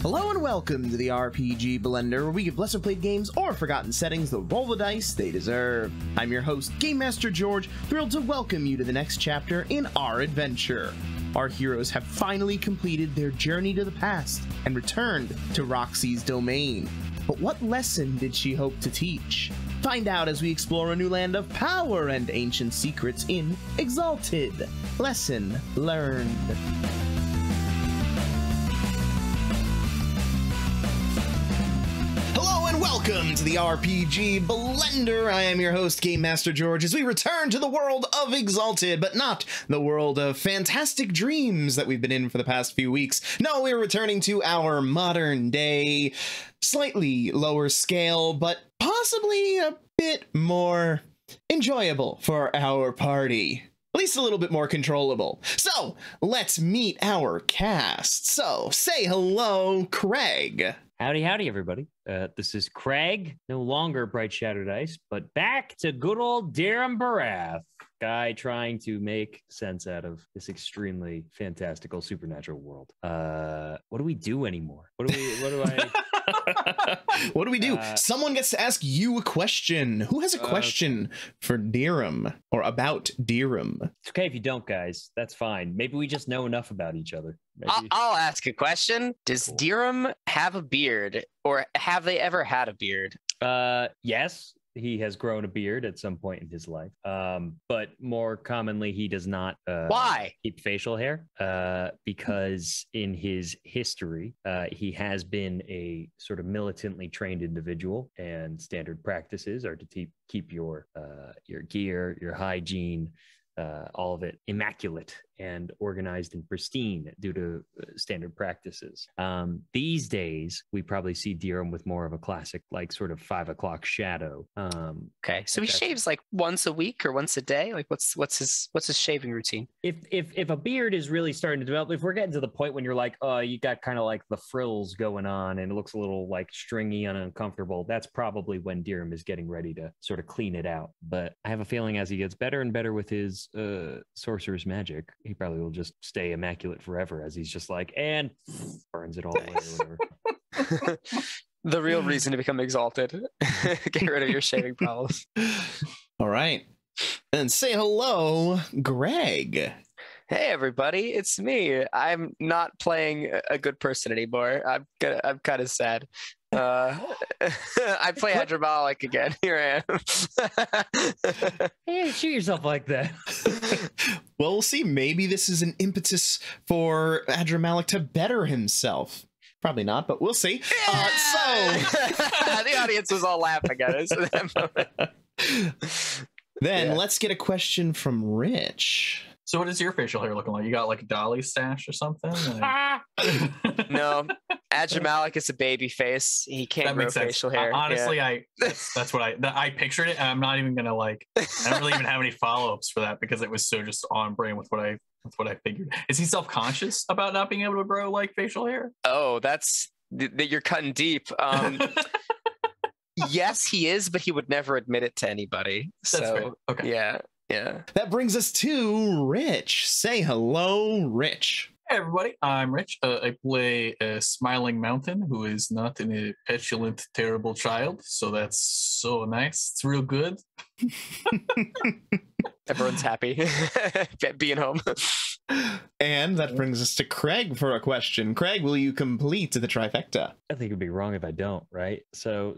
Hello and welcome to the RPG Blender, where we give lesser played games or forgotten settings the roll the dice they deserve. I'm your host, Game Master George, thrilled to welcome you to the next chapter in our adventure. Our heroes have finally completed their journey to the past and returned to Raksi's domain. But what lesson did she hope to teach? Find out as we explore a new land of power and ancient secrets in Exalted. Lesson learned. Hello and welcome to the RPG Blender. I am your host, Game Master George, as we return to the world of Exalted, but not the world of fantastic dreams that we've been in for the past few weeks. No, we're returning to our modern day, slightly lower scale, but possibly a bit more enjoyable for our party. At least a little bit more controllable. So, let's meet our cast. So, say hello, Craig. Howdy, howdy, everybody. This is Craig, no longer Bright Shattered Ice, but back to good old Dharam Barath, guy trying to make sense out of this extremely fantastical supernatural world. What do we do anymore? What do What do we do? Someone gets to ask you a question. Who has a question for Dharam or about Dharam? It's okay if you don't, guys. That's fine. Maybe we just know enough about each other. I'll ask a question. Does Dharam have a beard, or have they ever had a beard? Yes. He has grown a beard at some point in his life, but more commonly he does not keep facial hair because in his history he has been a sort of militantly trained individual, and standard practices are to keep your gear, your hygiene, all of it immaculate and organized and pristine due to standard practices. These days, we probably see Dharam with more of a classic, like sort of 5 o'clock shadow. Okay, so he shaves like once a week or once a day. Like, what's his shaving routine? If a beard is really starting to develop, if we're getting to the point when you're like, oh, you got kind of like the frills going on and it looks a little like stringy and uncomfortable, that's probably when Dharam is getting ready to sort of clean it out. But I have a feeling as he gets better and better with his sorcerer's magic, he probably will just stay immaculate forever, as he's just like, and burns it all away or whatever. The real reason to become exalted. Get rid of your shaving problems. All right. And say hello, Greg. Hey everybody, it's me. I'm not playing a good person anymore. I'm kind of sad. I play Adramalik again. Here I am. Hey, shoot yourself like that. Well, we'll see. Maybe this is an impetus for Adramalik to better himself. Probably not, but we'll see. The audience was all laughing at us at that moment. Then let's get a question from Rich. So what is your facial hair looking like? You got like a dolly stash or something? No, Adramalik is a baby face. He can't grow facial hair. Honestly, yeah. That's what I pictured it, and I'm not even gonna I don't really even have any follow-ups for that because it was so just on brand with what I figured. Is he self-conscious about not being able to grow like facial hair? Oh, that's you're cutting deep. Yes, he is, but he would never admit it to anybody. That's so great. Okay. Yeah. That brings us to Rich. Say hello, Rich. Hey everybody, I'm Rich. I play a smiling mountain who is not a petulant, terrible child. So that's so nice. It's real good. Everyone's happy being home. And that brings us to Craig for a question. Craig, will you complete the trifecta? I think it'd be wrong if I don't, right? So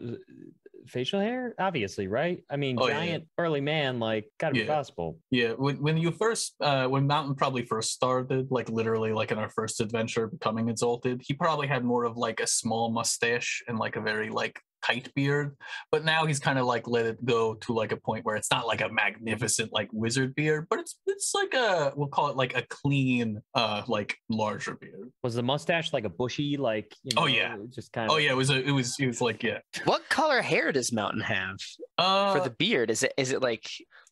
facial hair, obviously, right? I mean, giant burly man, like, gotta be possible. Yeah, when you first when Mountain probably first started, like literally like in our first adventure becoming Exalted, he probably had more of like a small mustache and like a very like tight beard, but now he's kind of like let it go to like a point where it's not like a magnificent like wizard beard, but it's like we'll call it like a clean like larger beard. Was the mustache like a bushy, like, you know, just kind of? Oh yeah, it was like, yeah. What color hair does Mountain have for the beard? Is it like?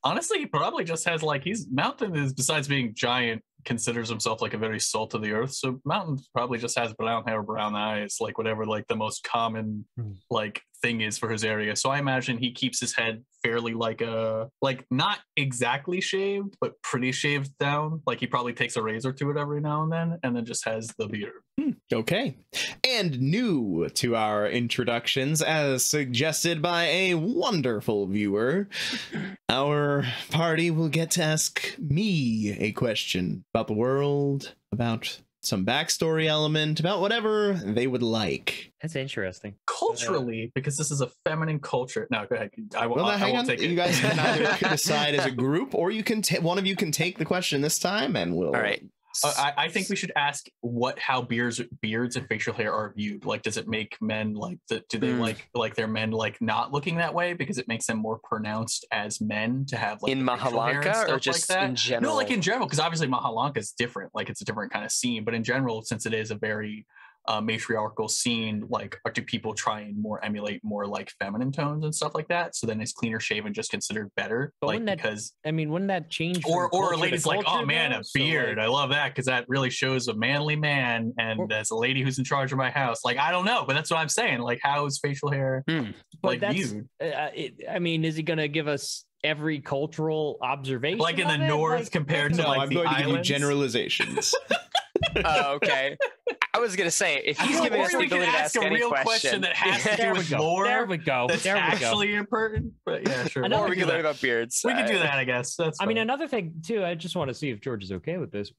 Honestly, he probably just has like Mountain is, besides being giant, considers himself like a very salt of the earth. So Mountain probably just has brown hair, brown eyes, like whatever like the most common like thing is for his area. So I imagine he keeps his head fairly like not exactly shaved, but pretty shaved down. Like he probably takes a razor to it every now and then just has the beard. Okay. And new to our introductions, as suggested by a wonderful viewer, our party will get to ask me a question about the world, about some backstory element, about whatever they would like. That's interesting. Culturally, because this is a feminine culture. No, go ahead. I will take it. You guys can either decide as a group, or you can one of you can take the question this time, and we'll. All right. I think we should ask how beards and facial hair are viewed. Like, does it make men do they like their men like not looking that way because it makes them more pronounced as men to have like in Mahalanka or just like that? In general? No, like in general, because obviously Mahalanka is different. Like it's a different kind of scene, but in general, since it is a very matriarchal scene, like do people try and emulate more like feminine tones and stuff like that? So then is cleaner shaven just considered better? But like because wouldn't that change? Or a lady's like, oh man, a beard. I love that because that really shows a manly man, and as a lady who's in charge of my house. Like I don't know, but that's what I'm saying. Like how is facial hair like viewed? Is he gonna give us every cultural observation? Like in the north compared to I'm the going islands? to give you generalizations. Oh, okay. I was gonna say if he's giving us the ability to ask a any real question that has to do with lore. There we go. That's actually important. But yeah, sure. Or we could learn about beards. We could do that, I guess. That's fine. Another thing too. I just want to see if George is okay with this.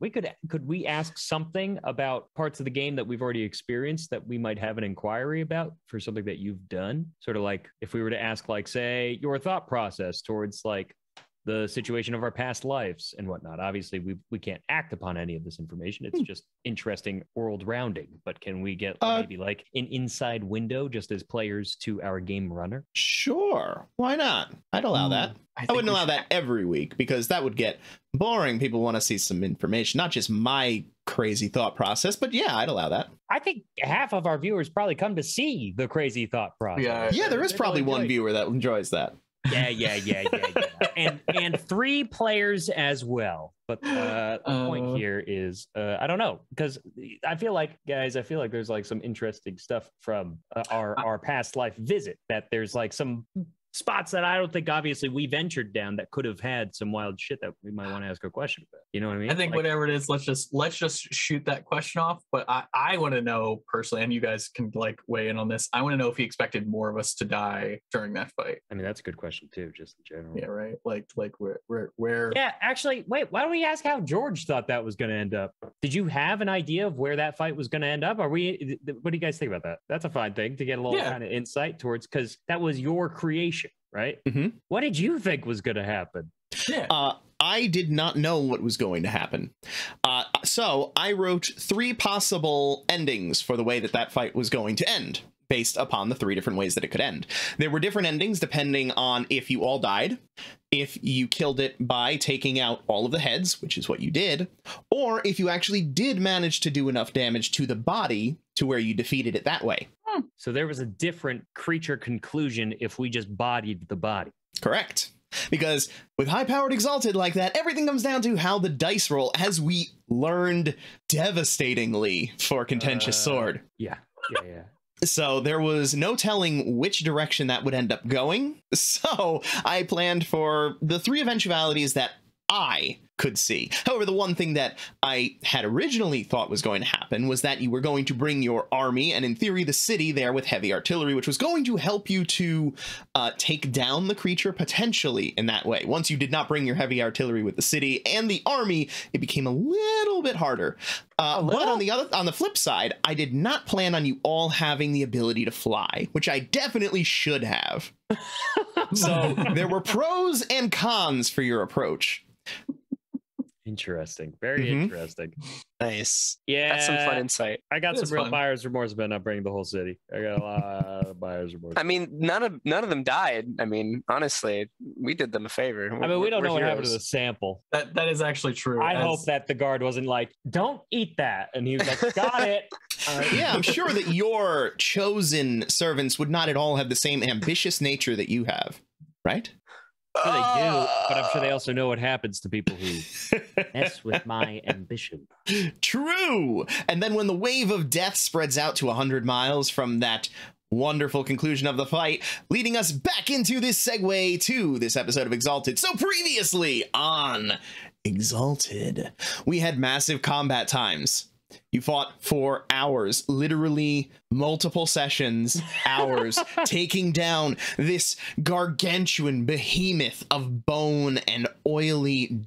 Could we ask something about parts of the game that we've already experienced that we might have an inquiry about for something that you've done? Sort of like if we were to ask, like, say, your thought process towards like the situation of our past lives and whatnot. Obviously, we can't act upon any of this information. It's just interesting world rounding. But can we get maybe like an inside window just as players to our game runner? Sure. Why not? I'd allow that. I wouldn't allow that every week because that would get boring. People want to see some information, not just my crazy thought process, but yeah, I'd allow that. I think half of our viewers probably come to see the crazy thought process. Yeah, there is probably one viewer that enjoys that. Yeah. and 3 players as well. But the point here is, I don't know, because I feel like there's like some interesting stuff from our past life visit, that there's like some spots that I don't think obviously we ventured down that could have had some wild shit that we might want to ask a question about. You know what I mean? I think whatever it is, let's just shoot that question off. But I want to know personally, and you guys can like weigh in on this. I want to know if he expected more of us to die during that fight. I mean, that's a good question too, just in general. Yeah, right. Like where? Yeah, actually, wait. Why don't we ask how George thought that was going to end up? Did you have an idea of where that fight was going to end up? What do you guys think about that? That's a fine thing to get a little kind of insight towards, because that was your creation. Right? Mm-hmm. What did you think was going to happen? Yeah. I did not know what was going to happen. So I wrote 3 possible endings for the way that fight was going to end, based upon the 3 different ways that it could end. There were different endings depending on if you all died, if you killed it by taking out all of the heads, which is what you did, or if you actually did manage to do enough damage to the body to where you defeated it that way. So there was a different creature conclusion if we just bodied the body. Correct. Because with high-powered Exalted like that, everything comes down to how the dice roll, as we learned devastatingly for Contentious Sword. Yeah. So there was no telling which direction that would end up going. So I planned for the 3 eventualities that I could see. However, the one thing that I had originally thought was going to happen was that you were going to bring your army, and in theory the city there with heavy artillery, which was going to help you to take down the creature potentially in that way. Once you did not bring your heavy artillery with the city and the army, it became a little bit harder. But on the flip side, I did not plan on you all having the ability to fly, which I definitely should have. So there were pros and cons for your approach. Interesting. Very interesting. Nice. Yeah. That's some fun insight. I got some real buyer's remorse about not bringing the whole city. I got a lot of buyer's remorse. I mean, none of them died. I mean, honestly, we did them a favor. We don't know what happened to the sample. That is actually true. I hope that the guard wasn't like, don't eat that. And he was like, got it. Yeah, I'm sure that your chosen servants would not at all have the same ambitious nature that you have, right? Sure they do, but I'm sure they also know what happens to people who mess with my ambition. True. And then when the wave of death spreads out to 100 miles from that wonderful conclusion of the fight, leading us back into this segue to this episode of Exalted. So previously on Exalted, we had massive combat times. You fought for hours, literally multiple sessions, hours, taking down this gargantuan behemoth of bone and oily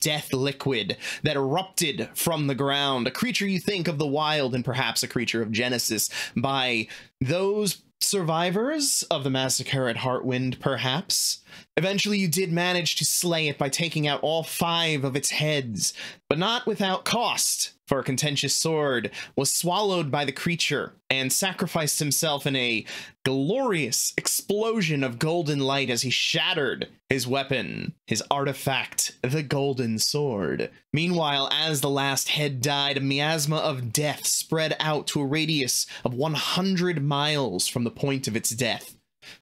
death liquid that erupted from the ground, a creature you think of the wild and perhaps a creature of Genesis by those survivors of the massacre at Heartwind, perhaps. Eventually you did manage to slay it by taking out all 5 of its heads, but not without cost, for a contentious sword was swallowed by the creature and sacrificed himself in a glorious explosion of golden light as he shattered his weapon, his artifact, the golden sword. Meanwhile, as the last head died, a miasma of death spread out to a radius of 100 miles from the point of its death,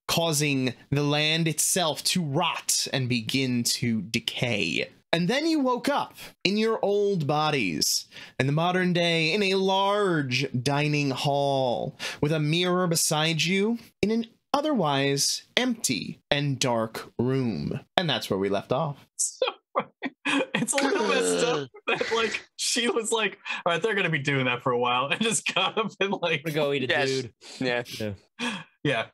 causing the land itself to rot and begin to decay. And then you woke up in your old bodies, in the modern day, in a large dining hall with a mirror beside you in an otherwise empty and dark room. And that's where we left off. It's a little messed up that, like, she was like, all right, they're going to be doing that for a while, and just got up and, like, Go eat a dude. Yeah.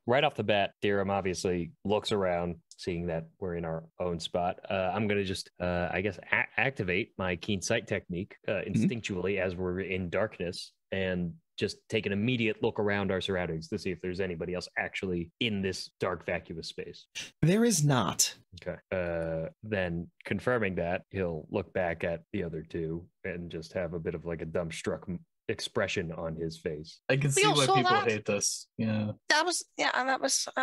Right off the bat, Dirham obviously looks around, seeing that we're in our own spot. I'm going to just, I guess, activate my keen sight technique instinctually as we're in darkness, and just take an immediate look around our surroundings to see if there's anybody else actually in this dark, vacuous space. There is not. Okay. Then confirming that, he'll look back at the other two and just have a bit of like a dumbstruck expression on his face. I can see why people hate this. Yeah. That was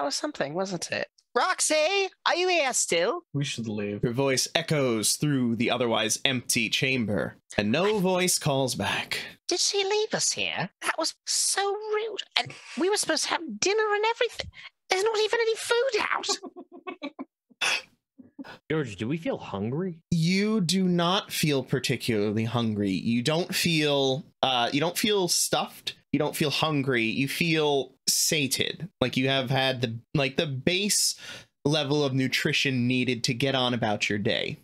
something, wasn't it? Raksi, are you here still? We should leave. Her voice echoes through the otherwise empty chamber, and no voice calls back. Did she leave us here? That was so rude. And we were supposed to have dinner and everything. There's not even any food out. George, do we feel hungry? You do not feel particularly hungry. You don't feel stuffed. You don't feel hungry. You feel sated. Like you have had the base level of nutrition needed to get on about your day.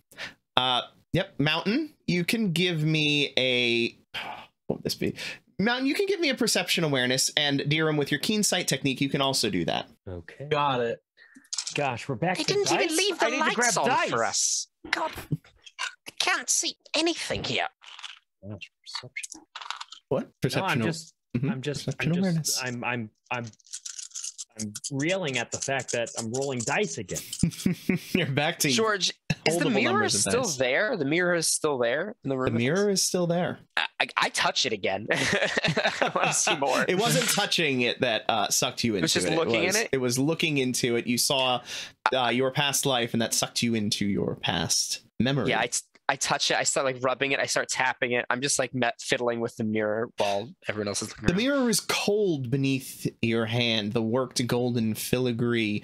Yep, Mountain, you can give me a what would this be? Mountain, you can give me a perception awareness, and Dirham, with your keen sight technique, you can also do that. Okay. Got it. Gosh, we're back They to didn't dice? even leave the I need to lights grab on dice. for us. God, I can't see anything here. Gosh, perception. What? Perception. No, I'm Perception awareness. I'm reeling at the fact that I'm rolling dice again. You're back to George. Is the holdable mirror numbers of still dice. there? The mirror is still there in the room. The mirror is still there. I touch it again. I want to see more. It wasn't touching it that sucked you into it. It was just looking in it? It was looking into it. You saw your past life, and that sucked you into your past memory. Yeah, I touch it. I start like rubbing it. I start tapping it. I'm just like fiddling with the mirror while everyone else is looking The around. mirror is cold beneath your hand, the worked golden filigree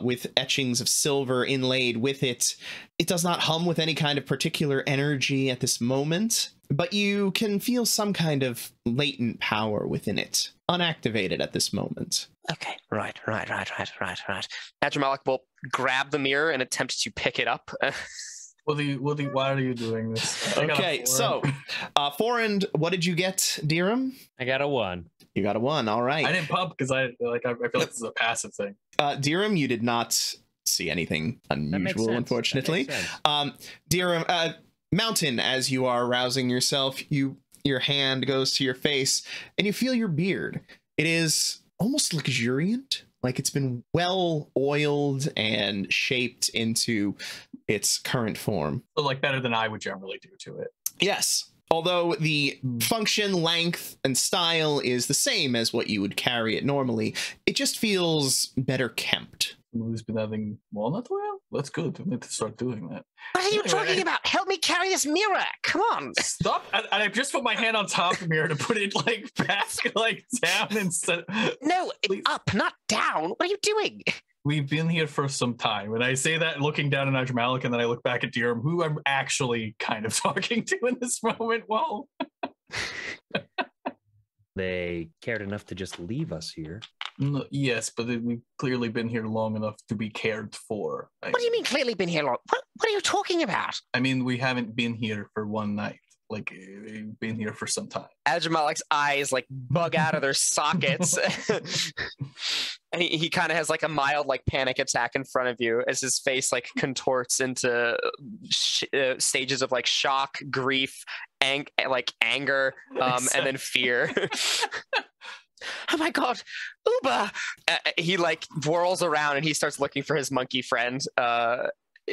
with etchings of silver inlaid with it. It does not hum with any kind of particular energy at this moment, but you can feel some kind of latent power within it, unactivated at this moment. Okay, right. Adramalik will grab the mirror and attempt to pick it up. Why are you doing this? Okay, so, Forend, what did you get, Dirham? I got a 1. You got a 1, all right. I didn't pump because I feel like this is a passive thing. Dirham, you did not see anything unusual, unfortunately. Dirham, Mountain, as you are rousing yourself, your hand goes to your face, and you feel your beard. It is almost luxuriant, like it's been well oiled and shaped into its current form. So like better than I would generally do to it. Yes. Although the function, length, and style is the same as what you would carry it normally, it just feels better kempt. Who's been having walnut oil? That's good. We need to start doing that. What are you talking about? Help me carry this mirror. Come on. Stop. I just put my hand on top of the mirror to put it like back, like down instead. No, Please. up, not down. What are you doing? We've been here for some time. And I say that looking down at Adramalik, and then I look back at Dirham, who I'm actually kind of talking to in this moment. Well, they cared enough to just leave us here. No, yes, but we've clearly been here long enough to be cared for. What do you mean clearly been here long? What are you talking about? I mean, we haven't been here for one night. Like, we've been here for some time. Adjamalik's eyes like bug out of their sockets. And he kind of has like a mild like panic attack in front of you as his face like contorts into stages of like shock, grief, anger, and then fear. Oh my God, Uba! He like whirls around and he starts looking for his monkey friend.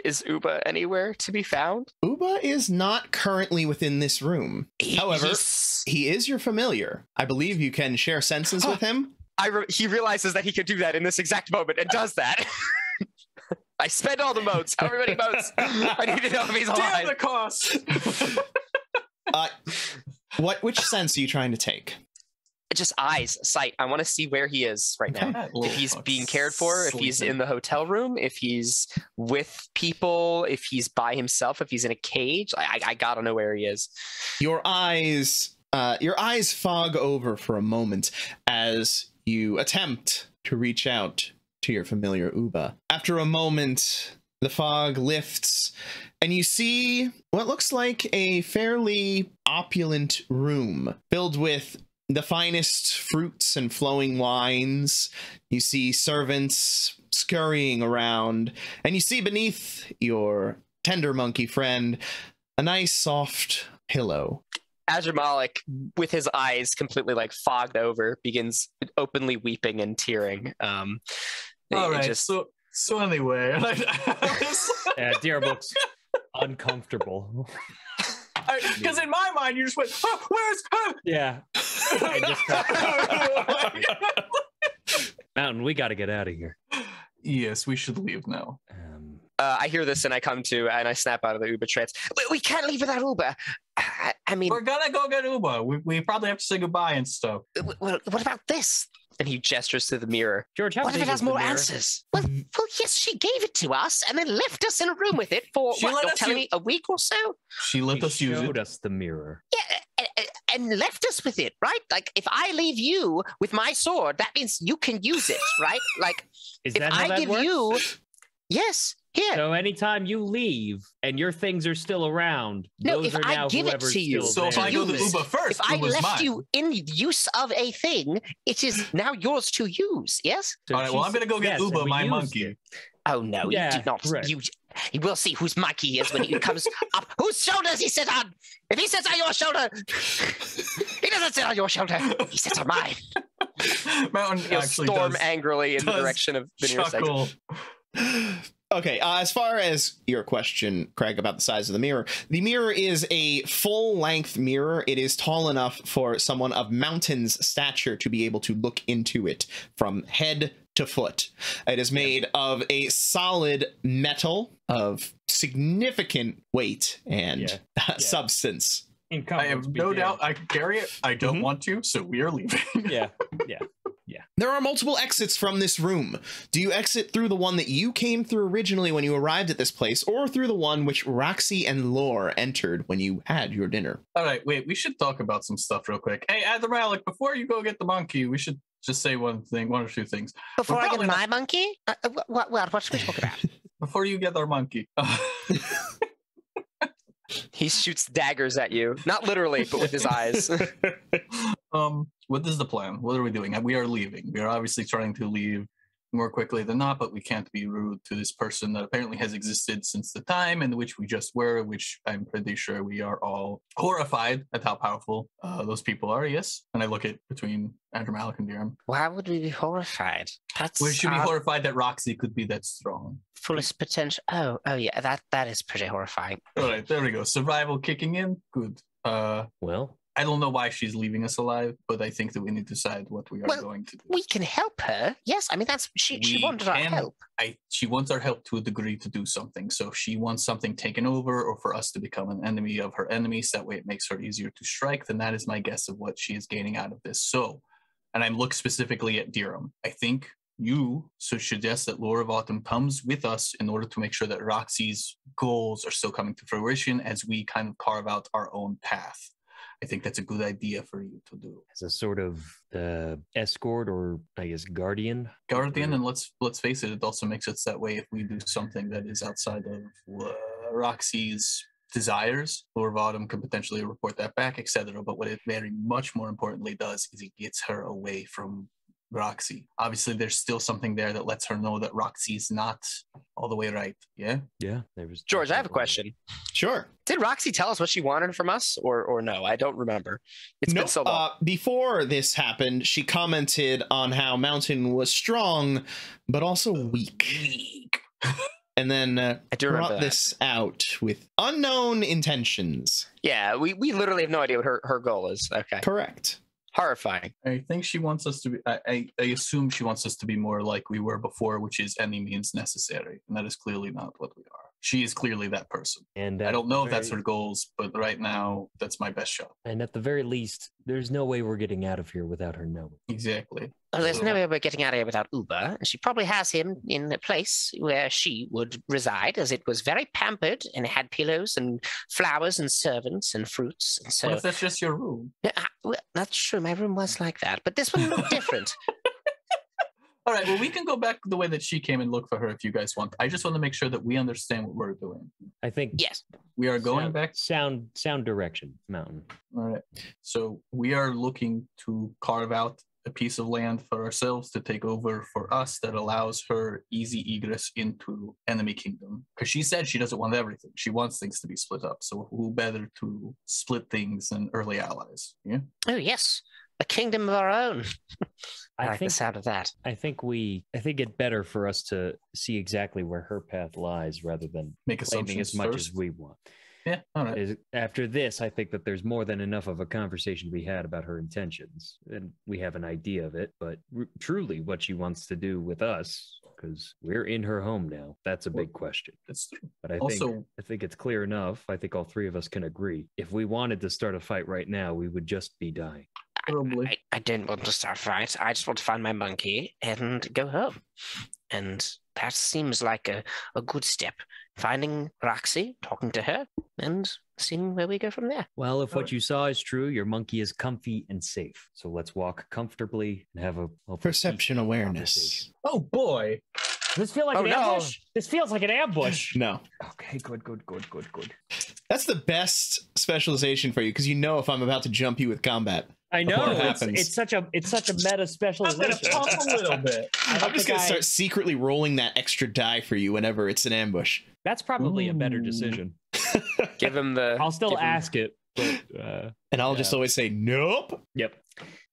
Is Uba anywhere to be found? Uba is not currently within this room. However, he is your familiar. I believe you can share senses with him. He realizes that he could do that in this exact moment and does that. I spend all the motes. However many motes. I need to know if he's alive. Damn the cost! Which sense are you trying to take? Just eyes, sight. I want to see where he is right now. If he's being cared for, if he's in the hotel room, if he's with people, if he's by himself, if he's in a cage. I gotta know where he is. Your eyes fog over for a moment as you attempt to reach out to your familiar Uba. After a moment, the fog lifts and you see what looks like a fairly opulent room filled with the finest fruits and flowing wines. You see servants scurrying around, and you see beneath your tender monkey friend a nice soft pillow. Adjamalik, with his eyes completely like fogged over, begins openly weeping and tearing. All right, so anyway, Yeah, dear books, uncomfortable. Because in my mind, you just went, oh, where's her? Yeah. Mountain, we got to get out of here. Yes, we should leave now. I hear this and I come to and I snap out of the Uber trance. We can't leave without Uber. I mean, we're gonna go get Uber. We probably have to say goodbye and stuff. Well, what about this? And he gestures to the mirror. George, what if it has more answers? Well, yes, she gave it to us and then left us in a room with it for, you're telling me, a week or so? She let us use it. Showed us the mirror. Yeah, and left us with it, right? Like, if I leave you with my sword, that means you can use it, right? Like, if I give you... Yes, here. So anytime you leave and your things are still around, no, those if are I now give it to you, so if I go to Uber first, if I left you in use of a thing, it is now yours to use. Yes. So all right. Well, I'm gonna go get Uber, my monkey. Oh no, you do not. Right. You will see whose monkey he is when he comes up. Whose shoulders he sits on? If he sits on your shoulder, he doesn't sit on your shoulder. He sits on mine. Mountain He'll storm angrily in the direction of the nearest exit. Okay, as far as your question, Craig, about the size of the mirror is a full-length mirror. It is tall enough for someone of Mountain's stature to be able to look into it from head to foot. It is made of a solid metal of significant weight and substance. I have no doubt I can carry it. I don't want to, so we are leaving. Yeah. There are multiple exits from this room. Do you exit through the one that you came through originally when you arrived at this place, or through the one which Raksi and Lore entered when you had your dinner? All right, wait, we should talk about some stuff real quick. Hey, Adamalik, before you go get the monkey, we should just say one or two things. Before I get my monkey? What should we talk about? Before you get our monkey. He shoots daggers at you. Not literally, but with his eyes. What is the plan? What are we doing? We are leaving. We are obviously trying to leave more quickly than not, but we can't be rude to this person that apparently has existed since the time in which we just were, which I'm pretty sure we are all horrified at how powerful those people are, yes? And I look at between Andrew Malik and Dirham. Why would we be horrified? We should be horrified that Raksi could be that strong. Fullest potential. Oh yeah, that is pretty horrifying. All right, there we go. Survival kicking in. Good. Well, I don't know why she's leaving us alive, but I think that we need to decide what we are going to do. We can help her. Yes, I mean she wanted our help. She wants our help to a degree to do something. So if she wants something taken over, or for us to become an enemy of her enemies, that way it makes her easier to strike. Then that is my guess of what she is gaining out of this. So, and I look specifically at Dirham. I think you should suggest that Lore of Autumn comes with us in order to make sure that Raksi's goals are still coming to fruition as we kind of carve out our own path. I think that's a good idea for you to do. As a sort of escort, or I guess guardian. And let's face it, it also makes it that way if we do something that is outside of Raksi's desires, Lord Vodham can potentially report that back, etc. But what it very much more importantly does is it gets her away from Raksi. Obviously, there's still something there that lets her know that Raksi's not all the way right. Yeah? Yeah. There was George, I have a question. Sure. Did Raksi tell us what she wanted from us, or no? I don't remember. It's been so long. Before this happened, she commented on how Mountain was strong, but also weak. And then I do brought this out with unknown intentions. Yeah, we literally have no idea what her goal is. Okay. Correct. Horrifying. I think she wants us to be, I assume she wants us to be more like we were before, which is any means necessary. And that is clearly not what we are. She is clearly that person. And I don't know if that's her goals, but right now, that's my best shot. And at the very least, there's no way we're getting out of here without her knowing. Exactly. Oh, there's no way we're getting out of here without Uber. She probably has him in a place where she would reside, as it was very pampered and it had pillows and flowers and servants and fruits. And so, what if that's just your room? Well, that's true. My room was like that, but this one looked different. All right, well, we can go back the way that she came and look for her if you guys want. I just want to make sure that we understand what we're doing. I think yes, we are going back. Sound direction, Mountain. All right. So we are looking to carve out a piece of land for ourselves to take over for us that allows her easy egress into enemy kingdom. Because she said she doesn't want everything. She wants things to be split up. So who better to split things than early allies? Yeah. Oh, yes. A kingdom of our own. I like the sound of that. I think it's better for us to see exactly where her path lies rather than make assumptions as much as we want. Yeah, all right. After this, I think that there's more than enough of a conversation we had about her intentions, and we have an idea of it, but truly what she wants to do with us, because we're in her home now, that's a big question. That's true. But I think it's clear enough. I think all three of us can agree. If we wanted to start a fight right now, we would just be dying. I didn't want to start a fight. I just want to find my monkey and go home. And that seems like a good step. Finding Raksi, talking to her, and seeing where we go from there. Well, if what you saw is true, your monkey is comfy and safe. So let's walk comfortably and have a perception awareness. Oh boy. Does this feel like an ambush? This feels like an ambush. No. Okay, good. That's the best specialization for you, because you know if I'm about to jump you with combat. I know it's such a meta specialization. I'm gonna pump a little bit. I'm just gonna start secretly rolling that extra die for you whenever it's an ambush. That's probably a better decision. Give him the. I'll still ask it, but, and I'll just always say nope. Yep.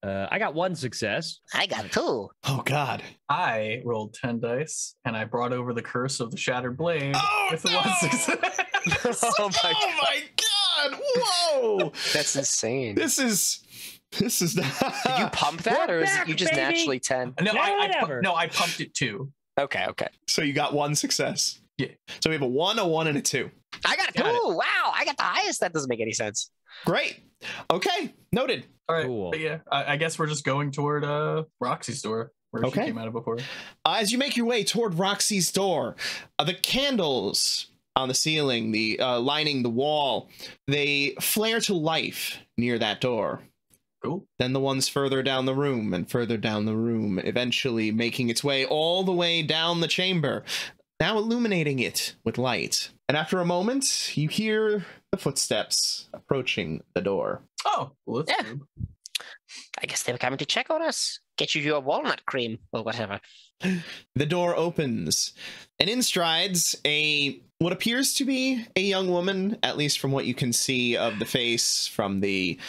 I got one success. I got 2. Oh God! I rolled 10 dice, and I brought over the curse of the shattered blade with the 1 success. Oh my God! Whoa! That's insane. This is not. Did you pump that, or is it you just naturally 10? No, I pumped it 2. Okay. So you got 1 success. Yeah. So we have a 1, a 1, and a 2. I got a 2. Wow, I got the highest. That doesn't make any sense. Great. Okay. Noted. All right. Cool. But yeah, I guess we're just going toward Roxy's door, where she came out of before. As you make your way toward Roxy's door, the candles on the ceiling, the lining the wall, they flare to life near that door. Cool. Then the ones further down the room and further down the room, eventually making its way all the way down the chamber, now illuminating it with light. And after a moment, you hear the footsteps approaching the door. Oh, well, that's good. I guess they were coming to check on us. Get you your walnut cream or whatever. The door opens, and in strides what appears to be a young woman, at least from what you can see of the face, from the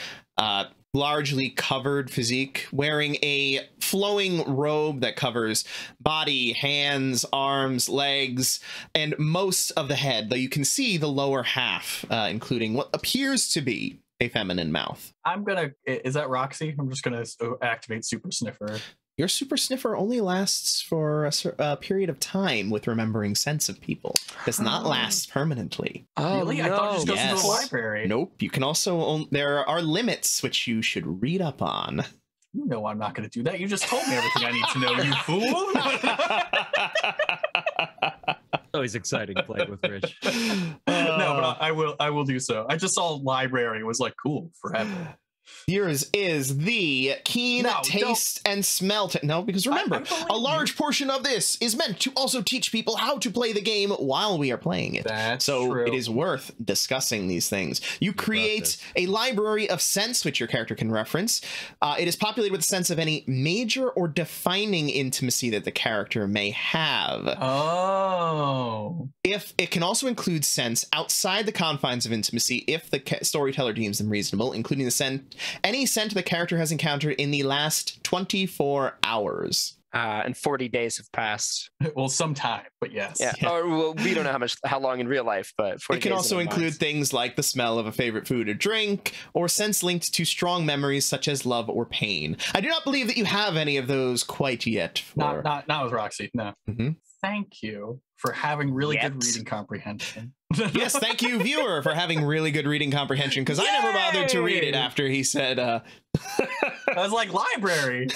largely covered physique, wearing a flowing robe that covers body, hands, arms, legs, and most of the head, though you can see the lower half, including what appears to be a feminine mouth. Is that Raksi? I'm just gonna activate Super Sniffer. Your Super Sniffer only lasts for a period of time with remembering sense of people. It does not last permanently. Oh, really? No. I thought it just goes into the library. Nope. You can also, there are limits which you should read up on. You know I'm not going to do that. You just told me everything I need to know, you fool. So always exciting playing with Rich. No, but I will do so. I just saw library, was like, cool, forever. Yours is the keen taste and smell. No, because remember, a large portion of this is meant to also teach people how to play the game while we are playing it. That's so true. It is worth discussing these things. You create a library of scents, which your character can reference. It is populated with a sense of any major or defining intimacy that the character may have. Oh. If it can also include scents outside the confines of intimacy, if the storyteller deems them reasonable, including the scent. Any scent the character has encountered in the last 24 hours. And 40 days have passed. Well, some time, but yes. Yeah. Or well, we don't know how long in real life, but 40 it can days also include things like the smell of a favorite food or drink, or scents linked to strong memories such as love or pain. I do not believe that you have any of those quite yet. Not with Roxy. No. Mm-hmm. Thank you for having really good reading comprehension. Yes, thank you, viewer, for having really good reading comprehension, because I never bothered to read it after he said, I was like, library.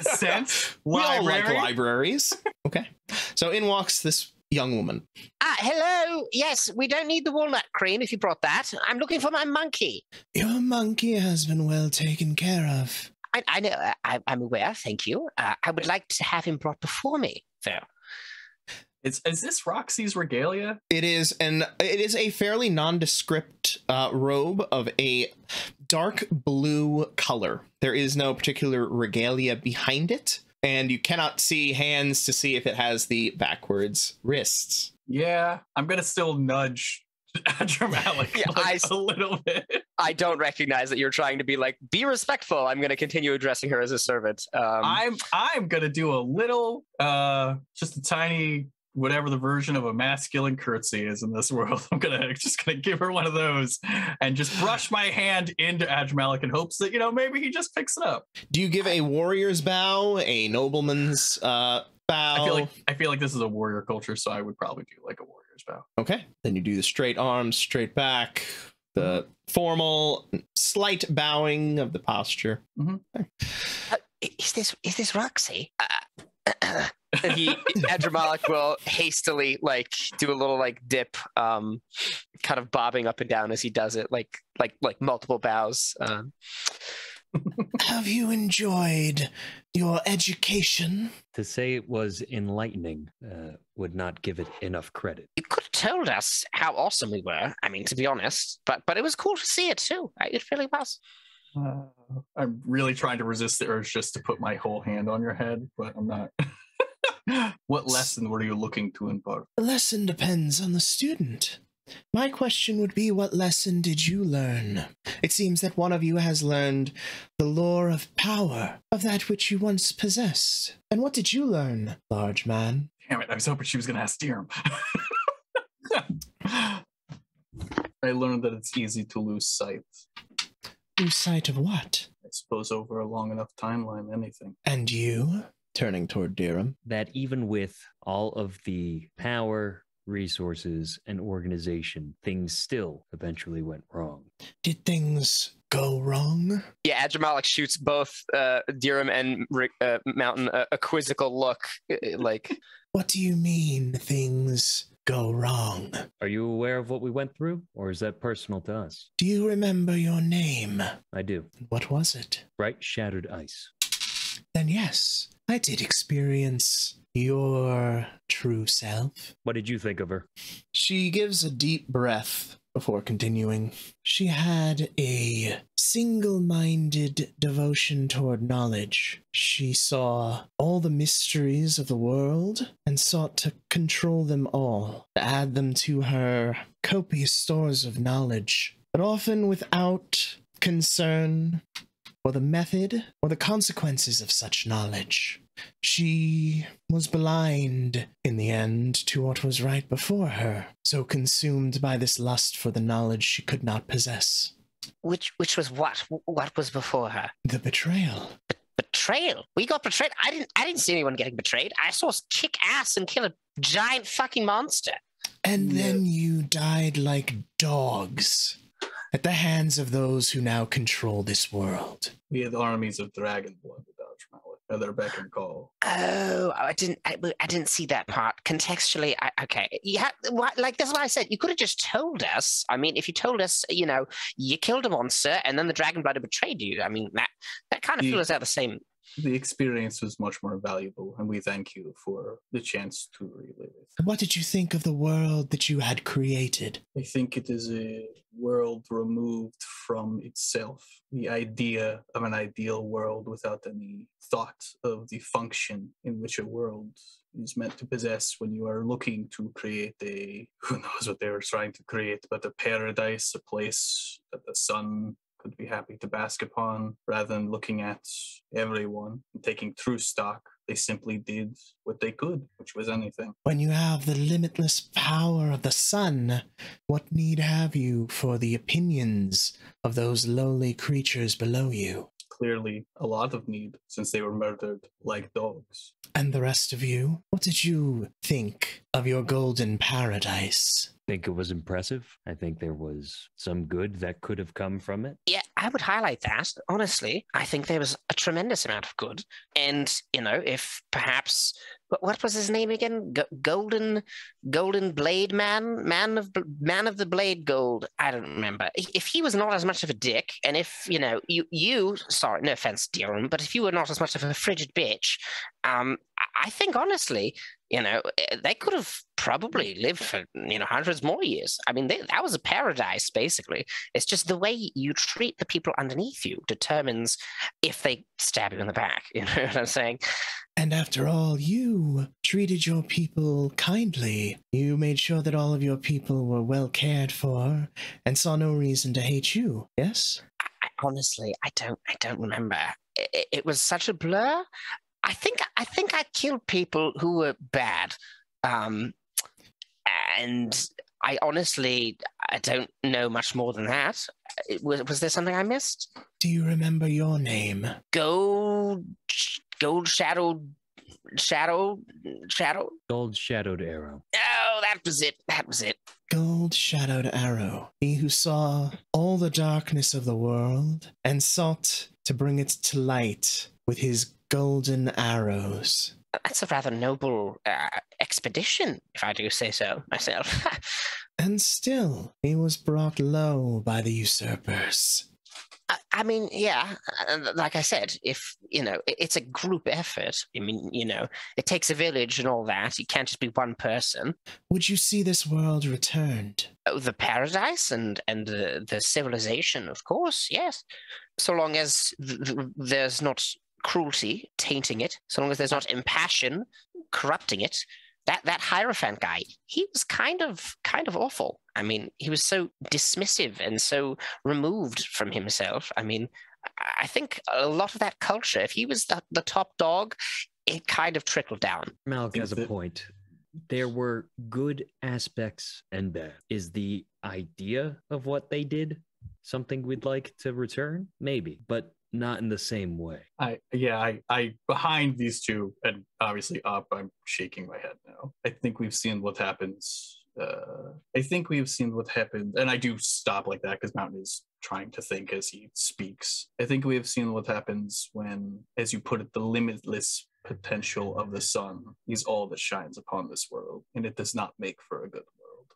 Sense? We all like libraries. Okay. So in walks this young woman. Hello. Yes, we don't need the walnut cream if you brought that. I'm looking for my monkey. Your monkey has been well taken care of. I know. I'm aware. Thank you. I would like to have him brought before me, though. Is this Roxy's regalia? It is, and it is a fairly nondescript robe of a dark blue color. There is no particular regalia behind it, and you cannot see hands to see if it has the backwards wrists. Yeah, I'm gonna still nudge Adramalik a little bit. I don't recognize that you're trying to be like, be respectful. I'm going to continue addressing her as a servant. I'm gonna do a little, just a tiny, whatever the version of a masculine curtsy is in this world. I'm just gonna give her one of those and just brush my hand into Adramalik in hopes that, maybe he just picks it up. Do you give a warrior's bow, a nobleman's bow? I feel like this is a warrior culture, so I would probably do like a warrior's bow. Okay. Then you do the straight arms, straight back, the formal, slight bowing of the posture. Mm-hmm. Is this Raksi? And Adramalik will hastily do a little dip, kind of bobbing up and down as he does it, like multiple bows. Have you enjoyed your education? To say it was enlightening would not give it enough credit. You could have told us how awesome we were. I mean, to be honest, but it was cool to see it too. It really was. I'm really trying to resist the urge just to put my whole hand on your head, but I'm not. What lesson were you looking to impart? The lesson depends on the student. My question would be, what lesson did you learn? It seems that one of you has learned the lore of power, of that which you once possessed. And what did you learn, large man? Damn it, I was hoping she was going to ask Dirham. I learned that it's easy to lose sight. Lose sight of what? I suppose over a long enough timeline, anything. And you? Turning toward Dirham. That even with all of the power, resources, and organization, things still eventually went wrong. Did things go wrong? Yeah, Adramalik shoots both Dirham and Mountain a quizzical look, like... What do you mean, things go wrong? Are you aware of what we went through, or is that personal to us? Do you remember your name? I do. What was it? Bright Shattered Ice. Then yes, I did experience your true self. What did you think of her? She gives a deep breath before continuing. She had a single-minded devotion toward knowledge. She saw all the mysteries of the world and sought to control them all, to add them to her copious stores of knowledge, but often without concern or the method or the consequences of such knowledge. She was blind in the end to what was right before her, so consumed by this lust for the knowledge she could not possess. Which was what? What was before her? The betrayal. Betrayal? We got betrayed? I didn't see anyone getting betrayed. I saw us kick ass and kill a giant fucking monster. And then you died like dogs at the hands of those who now control this world. We had armies of dragon blood without Adramalik. at their beck and call. Oh, I didn't see that part. Contextually, okay. Yeah, like that's what I said. You could have just told us. I mean, if you told us, you know, you killed a monster and then the dragon blood betrayed you. I mean, that kind of feels out the same. The experience was much more valuable, and we thank you for the chance to relive it. What did you think of the world that you had created? I think it is a world removed from itself. The idea of an ideal world without any thought of the function in which a world is meant to possess when you are looking to create who knows what they were trying to create, but a paradise, a place that the sun could be happy to bask upon, rather than looking at everyone and taking true stock. They simply did what they could, which was anything. When you have the limitless power of the sun, what need have you for the opinions of those lowly creatures below you? Clearly a lot of need, since they were murdered like dogs. And the rest of you? What did you think of your golden paradise? I think it was impressive. I think there was some good that could have come from it. Yeah, I would highlight that. Honestly, I think there was a tremendous amount of good. And, you know, if perhaps, what was his name again? Golden Blade Man of the Blade Gold. I don't remember. If he was not as much of a dick, and if, you know, you sorry, no offense, Dylan, but if you were not as much of a frigid bitch, I think honestly, you know, they could have probably lived for, you know, hundreds more years. I mean, that was a paradise, basically. It's just the way you treat the people underneath you determines if they stab you in the back. You know what I'm saying? And after all, you treated your people kindly. You made sure that all of your people were well cared for and saw no reason to hate you, yes? Honestly, I don't remember. It was such a blur. I think I killed people who were bad, and I honestly don't know much more than that. Was there something I missed? Do you remember your name? Gold shadowed shadow. Gold shadowed arrow. Oh, that was it. Gold shadowed arrow. He who saw all the darkness of the world and sought to bring it to light with his golden arrows. That's a rather noble expedition, if I do say so myself. And still, he was brought low by the usurpers. I mean, yeah, like I said, if, you know, it's a group effort. I mean, you know, it takes a village and all that. You can't just be one person. Would you see this world returned? Oh, the paradise and the civilization, of course, yes. So long as there's not cruelty tainting it, so long as there's not impassion corrupting it. That Hierophant guy, he was kind of awful. I mean, he was so dismissive and so removed from himself. I mean, I think a lot of that culture, if he was the top dog, it kind of trickled down. Malik has a point. There were good aspects and bad. Is the idea of what they did something we'd like to return? Maybe, but not in the same way. I behind these two, and obviously up, I'm shaking my head now. I think we've seen what happens. And I do stop like that because Mountain is trying to think as he speaks. I think we have seen what happens when, as you put it, the limitless potential of the sun is all that shines upon this world, and it does not make for a good world.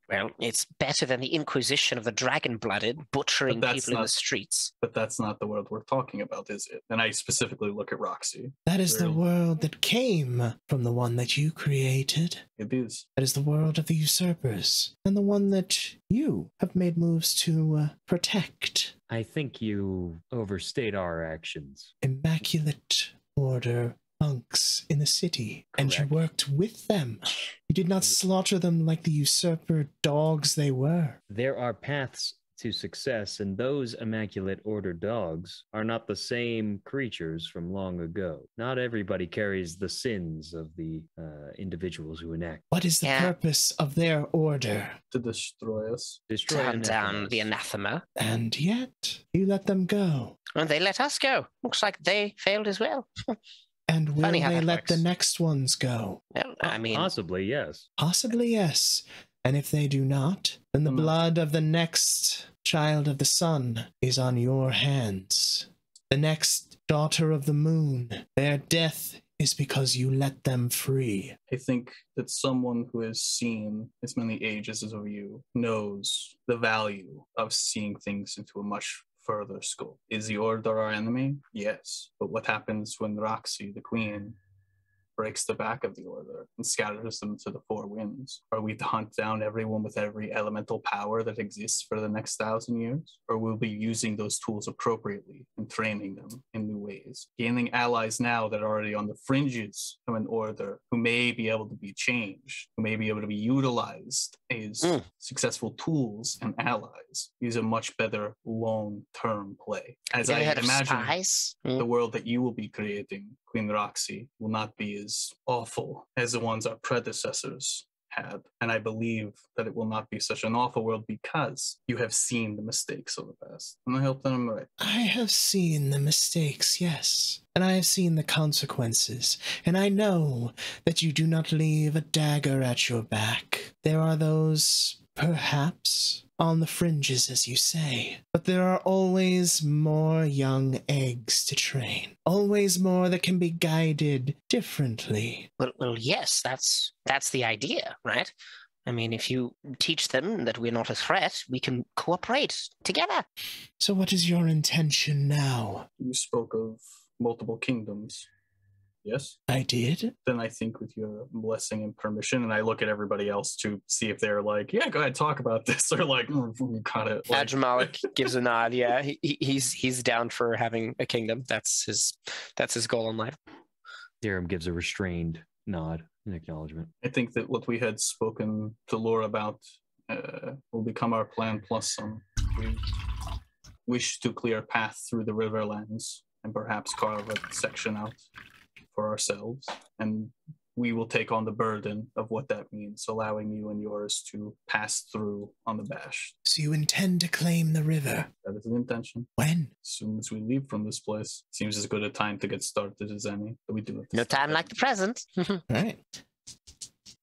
Well, it's better than the Inquisition of the dragon-blooded butchering people in the streets. But that's not the world we're talking about, is it? And I specifically look at Raksi. That is the world that came from the one that you created. It is. That is the world of the usurpers, and the one that you have made moves to protect. I think you overstate our actions. Immaculate order monks in the city, Correct. And you worked with them. You did not slaughter them like the usurper dogs they were. There are paths to success, and those Immaculate Order dogs are not the same creatures from long ago. Not everybody carries the sins of the individuals who enact. What is the purpose of their order? To destroy us. Destroy Turn down the anathema. And yet, you let them go. And they let us go. Looks like they failed as well. And will Funny how they that let works. the next ones go? Well, I mean, Possibly, yes. Possibly, yes. And if they do not, then the blood of the next child of the sun is on your hands. The next daughter of the moon. Their death is because you let them free. I think that someone who has seen as many ages as of you knows the value of seeing things into a much further scope. Is the Order our enemy? Yes. But what happens when Raksi, the queen, breaks the back of the Order and scatters them to the four winds? Are we to hunt down everyone with every elemental power that exists for the next 1,000 years? Or will we be using those tools appropriately and training them in new ways? Gaining allies now that are already on the fringes of an Order who may be able to be changed, who may be able to be utilized as successful tools and allies is a much better long-term play. As I imagine the world that you will be creating, Queen Raksi, will not be as awful as the ones our predecessors had. And I believe that it will not be such an awful world because you have seen the mistakes of the past. And I hope that I'm right. I have seen the mistakes, yes. And I have seen the consequences. And I know that you do not leave a dagger at your back. There are those, perhaps, on the fringes, as you say. But there are always more young eggs to train. Always more that can be guided differently. Well, yes, that's the idea, right? I mean, if you teach them that we're not a threat, we can cooperate together. So what is your intention now? You spoke of multiple kingdoms. Yes? I did? Then I think with your blessing and permission, and I look at everybody else to see if they're like, yeah, go ahead, talk about this, or like, we got it. Like... Adramalik gives a nod. Yeah, he's down for having a kingdom. That's his goal in life. Dirham gives a restrained nod in acknowledgement. I think that what we had spoken to Laura about will become our plan plus some. We wish to clear a path through the Riverlands and perhaps carve a section out for ourselves, and we will take on the burden of what that means, allowing you and yours to pass through on the bash. So you intend to claim the river? That is the intention. When? As soon as we leave from this place. Seems as good a time to get started as any. But we do it. No time like the present. All right.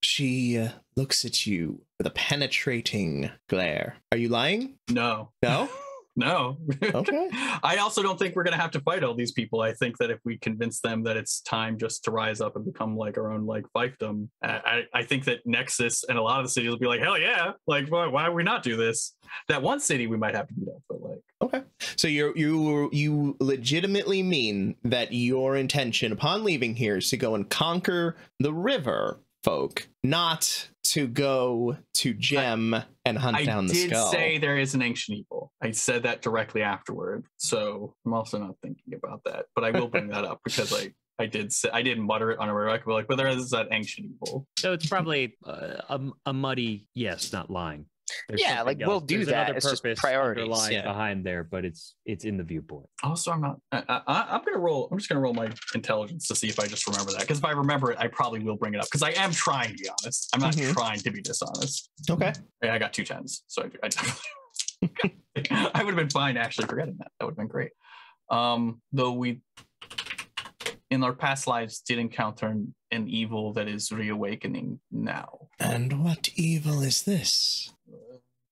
She looks at you with a penetrating glare. Are you lying? No. No? No. Okay. I also don't think we're going to have to fight all these people. I think that if we convince them that it's time just to rise up and become like our own like fiefdom, I think that Nexus and a lot of the cities will be like, hell yeah, like why would we not do this? That one city we might have to beat up, but like. Okay. So you legitimately mean that your intention upon leaving here is to go and conquer the river folk, not to go to Gem and hunt down the skull. I did say there is an ancient evil. I said that directly afterward, so I'm also not thinking about that. But I will bring that up because I did mutter it on a record, like, but there is that ancient evil. So it's probably a muddy yes, not lying. There's like else. We'll do There's that. Another it's just purpose priorities behind there, but it's in the viewport. Also, I'm not. I'm just gonna roll my intelligence to see if I just remember that. Because if I remember it, I probably will bring it up. Because I am trying to be honest. I'm not trying to be dishonest. Okay. Yeah, I got 2 10s, so I would have been fine actually forgetting that. That would have been great. Though we, in our past lives, did encounter an evil that is reawakening now. And what evil is this?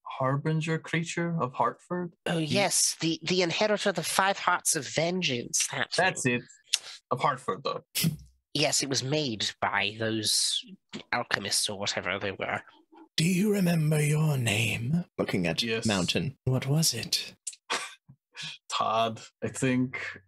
Harbinger creature of Hartford? Oh, yes, the inheritor of the 5 hearts of vengeance. That's it. Of Hartford, though. Yes, it was made by those alchemists or whatever they were. Do you remember your name? Looking at Yes. Mountain. What was it? Todd, I think.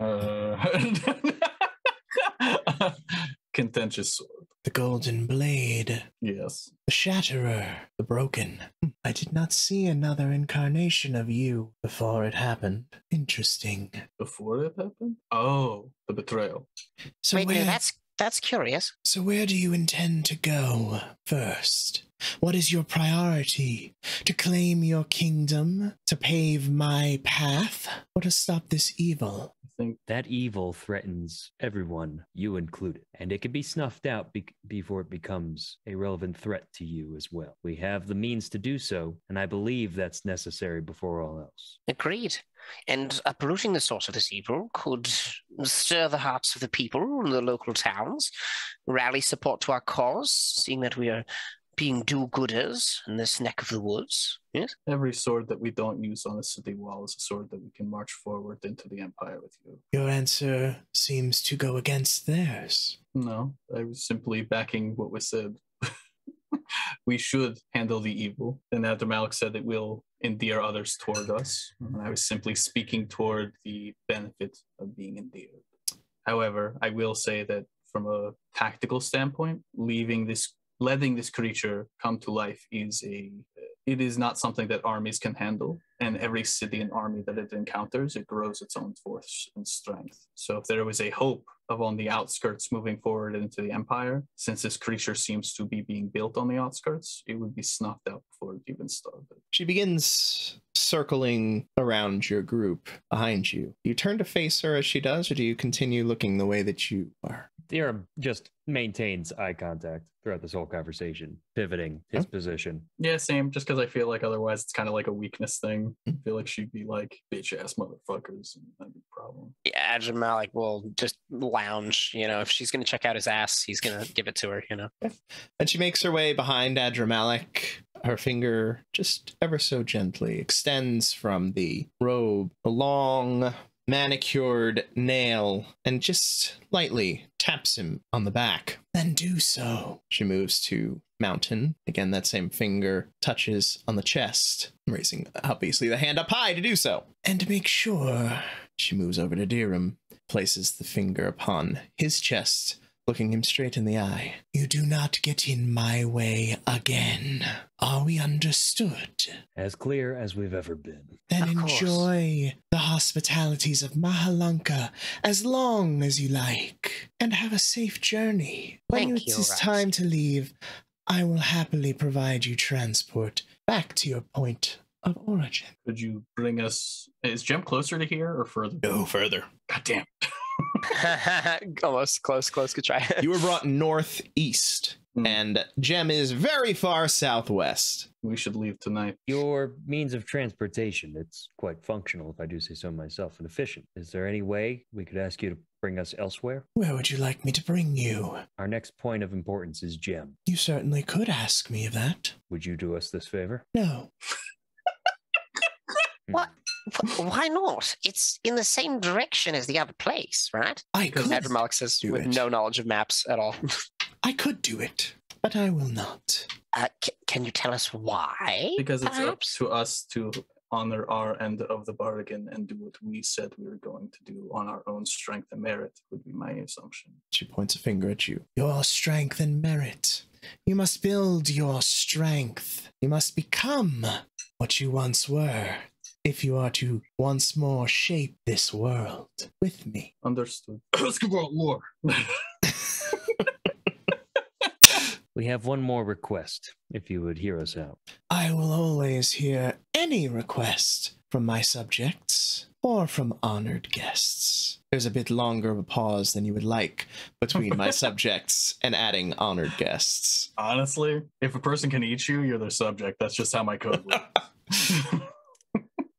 Contentious sword. The golden blade. Yes. The shatterer. The broken. I did not see another incarnation of you before it happened. Interesting. Before it happened? Oh, the betrayal. So Wait, where, no, that's curious. So where do you intend to go first? What is your priority? To claim your kingdom? To pave my path? Or to stop this evil? I think That evil threatens everyone, you included, and it can be snuffed out before it becomes a relevant threat to you as well. We have the means to do so, and I believe that's necessary before all else. Agreed. And uprooting the source of this evil could stir the hearts of the people in the local towns, rally support to our cause, seeing that we are being do-gooders in this neck of the woods. Yes. Every sword that we don't use on a city wall is a sword that we can march forward into the Empire with you. Your answer seems to go against theirs. No, I was simply backing what was said. We should handle the evil. And after Malik said it will endear others toward us. And I was simply speaking toward the benefit of being endeared. However, I will say that from a tactical standpoint, letting this creature come to life it is not something that armies can handle. And every city and army that it encounters, it grows its own force and strength. So if there was a hope of on the outskirts moving forward into the Empire, since this creature seems to be being built on the outskirts, it would be snuffed out before it even started. She begins circling around your group behind you. Do you turn to face her as she does, or do you continue looking the way that you are? Theorem just maintains eye contact throughout this whole conversation, pivoting his position. Yeah, same. Just because I feel like otherwise it's kind of like a weakness thing. I feel like she'd be like, bitch ass motherfuckers, and that'd be a problem. Yeah, Malik will just lounge. If she's going to check out his ass, he's going to give it to her, And she makes her way behind Adramalik. Her finger, just ever so gently, extends from the robe, a long manicured nail, and just lightly taps him on the back. Then do so. She moves to Mountain. Again, that same finger touches on the chest, raising obviously the hand up high to do so. And make sure. She moves over to Dirham, places the finger upon his chest, looking him straight in the eye. You do not get in my way again. Are we understood? As clear as we've ever been. Then enjoy the hospitalities of Mahalanka as long as you like, and have a safe journey. When it is time to leave, I will happily provide you transport back to your point of origin. Could you bring us... Is Jem closer to here or further? No, further. God damn. Almost close. Good try. You were brought northeast, and Jem is very far southwest. We should leave tonight. Your means of transportation, it's quite functional, if I do say so myself, and efficient. Is there any way we could ask you to bring us elsewhere? Where would you like me to bring you? Our next point of importance is Jem. You certainly could ask me of that. Would you do us this favor? No. What? Why not? It's in the same direction as the other place, right? I could. Malik says with no knowledge of maps at all. I could do it, but I will not. Can you tell us why? Because it's perhaps? up to us to honor our end of the bargain and do what we said we were going to do on our own strength and merit, would be my assumption. She points a finger at you. Your strength and merit. You must build your strength. You must become what you once were, if you are to once more shape this world with me. Understood. Let's go about war. We have one more request, if you would hear us out. I will always hear any request from my subjects or from honored guests. There's a bit longer of a pause than you would like between my subjects and adding honored guests. Honestly, if a person can eat you, you're their subject. That's just how my code works.